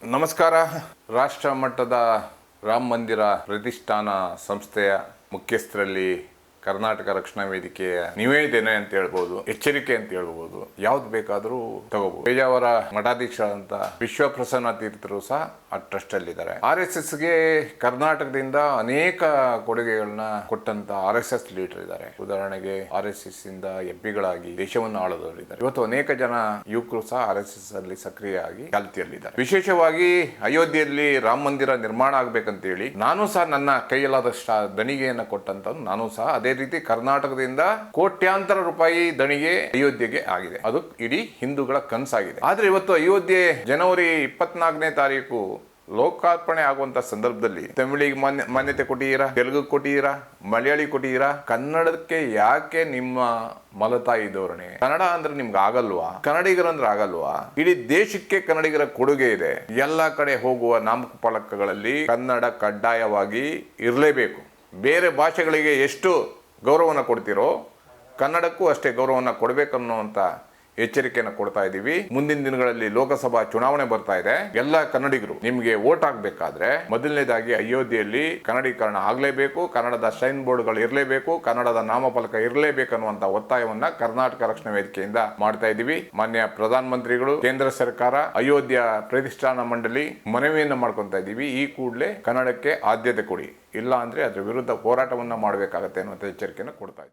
ನಮಸ್ಕಾರ. ರಾಷ್ಟ್ರ ಮಟ್ಟದ ರಾಮ ಮಂದಿರ ಪ್ರತಿಷ್ಠಾನ ಸಂಸ್ಥೆಯ ಮುಖ್ಯಸ್ಥರಲ್ಲಿ ಕರ್ನಾಟಕ ರಕ್ಷಣಾ ವೇದಿಕೆಯ ನಿವೇದನೆ ಅಂತ ಹೇಳ್ಬೋದು, ಎಚ್ಚರಿಕೆ ಅಂತ ಹೇಳ್ಬೋದು, ಯಾವ್ದು ಬೇಕಾದರೂ ತಗೋಬಹುದು. ಪೇಜಾವರ ಮಠಾಧೀಶರಾದಂಥ ವಿಶ್ವಪ್ರಸನ್ನ ತೀರ್ಥರು ಸಹ ಆ ಟ್ರಸ್ಟ್ ಅಲ್ಲಿ ಇದ್ದಾರೆ. RSS ಗೆ ಕರ್ನಾಟಕದಿಂದ ಅನೇಕ ಕೊಡುಗೆಗಳನ್ನ ಕೊಟ್ಟಂತ RSS ಲೀಡರ್ ಇದ್ದಾರೆ. ಉದಾಹರಣೆಗೆ RSS ಇಂದ MP ಗಳಾಗಿ ದೇಶವನ್ನು ಆಳದವರಿದ್ದಾರೆ. ಇವತ್ತು ಅನೇಕ ಜನ ಯುವಕರು ಸಹ RSS ಅಲ್ಲಿ ಸಕ್ರಿಯವಾಗಿ ಚಾಲ್ತಿಯಲ್ಲಿದ್ದಾರೆ. ವಿಶೇಷವಾಗಿ ಅಯೋಧ್ಯೆಯಲ್ಲಿ ರಾಮ ಮಂದಿರ ನಿರ್ಮಾಣ ಆಗ್ಬೇಕಂತ ಹೇಳಿ ನಾನು ಸಹ ನನ್ನ ಕೈಯಲ್ಲಾದಷ್ಟು ದಣಿಗೆಯನ್ನು ಕೊಟ್ಟಂತ ನಾನು ಸಹ ಅದೇ ರೀತಿ ಕರ್ನಾಟಕದಿಂದ ಕೋಟ್ಯಾಂತರ ರೂಪಾಯಿ ದಣಿಗೆ ಅಯೋಧ್ಯೆಗೆ ಆಗಿದೆ. ಅದು ಇಡೀ ಹಿಂದೂಗಳ ಕನಸಾಗಿದೆ. ಆದ್ರೆ ಇವತ್ತು ಅಯೋಧ್ಯೆ ಜನವರಿ 24ನೇ ತಾರೀಕು ಲೋಕಾರ್ಪಣೆ ಆಗುವಂತ ಸಂದರ್ಭದಲ್ಲಿ ತಮಿಳಿಗೆ ಮಾನ್ಯತೆ ಕೊಟ್ಟಿದ್ದೀರಾ, ತೆಲುಗು ಕೊಟ್ಟಿದ್ದೀರಾ, ಮಲಯಾಳಿ ಕೊಟ್ಟಿದ್ದೀರಾ, ಕನ್ನಡಕ್ಕೆ ಯಾಕೆ ನಿಮ್ಮ ಮಲತಾಯಿ ಧೋರಣೆ? ಕನ್ನಡ ಅಂದ್ರೆ ನಿಮ್ಗೆ ಆಗಲ್ವಾ? ಕನ್ನಡಿಗರಂದ್ರೆ ಆಗಲ್ವಾ? ಇಡೀ ದೇಶಕ್ಕೆ ಕನ್ನಡಿಗರ ಕೊಡುಗೆ ಇದೆ. ಎಲ್ಲ ಕಡೆ ಹೋಗುವ ನಾಮಫಲಕಗಳಲ್ಲಿ ಕನ್ನಡ ಕಡ್ಡಾಯವಾಗಿ ಇರಲೇಬೇಕು. ಬೇರೆ ಭಾಷೆಗಳಿಗೆ ಎಷ್ಟು ಗೌರವನ ಕೊಡ್ತೀರೋ ಕನ್ನಡಕ್ಕೂ ಅಷ್ಟೇ ಗೌರವನ ಕೊಡಬೇಕನ್ನುವಂತ ಎಚ್ಚರಿಕೆಯನ್ನು ಕೊಡ್ತಾ ಇದ್ದೀವಿ. ಮುಂದಿನ ದಿನಗಳಲ್ಲಿ ಲೋಕಸಭಾ ಚುನಾವಣೆ ಬರ್ತಾ ಇದೆ. ಎಲ್ಲ ಕನ್ನಡಿಗರು ನಿಮಗೆ ವೋಟ್ ಹಾಕ್ಬೇಕಾದ್ರೆ ಮೊದಲನೇದಾಗಿ ಅಯೋಧ್ಯೆಯಲ್ಲಿ ಕನ್ನಡೀಕರಣ ಆಗಲೇಬೇಕು, ಕನ್ನಡದ ಶೈನ್ ಬೋರ್ಡ್ಗಳು ಇರಲೇಬೇಕು, ಕನ್ನಡದ ನಾಮಫಲಕ ಇರಲೇಬೇಕು ಅನ್ನುವಂತ ಒತ್ತಾಯವನ್ನ ಕರ್ನಾಟಕ ರಕ್ಷಣಾ ವೇದಿಕೆಯಿಂದ ಮಾಡ್ತಾ ಇದ್ದೀವಿ. ಮಾನ್ಯ ಪ್ರಧಾನ ಮಂತ್ರಿಗಳು, ಕೇಂದ್ರ ಸರ್ಕಾರ, ಅಯೋಧ್ಯ ಪ್ರತಿಷ್ಠಾನ ಮಂಡಳಿ ಮನವಿಯನ್ನ ಮಾಡ್ಕೊತಾ ಇದ್ದೀವಿ. ಈ ಕೂಡಲೇ ಕನ್ನಡಕ್ಕೆ ಆದ್ಯತೆ ಕೊಡಿ, ಇಲ್ಲ ಅಂದ್ರೆ ಅದ್ರ ವಿರುದ್ಧ ಹೋರಾಟವನ್ನ ಮಾಡಬೇಕಾಗತ್ತೆ ಅನ್ನುವಂತ ಎಚ್ಚರಿಕೆಯನ್ನು ಕೊಡ್ತಾ ಇದ್ದೀವಿ.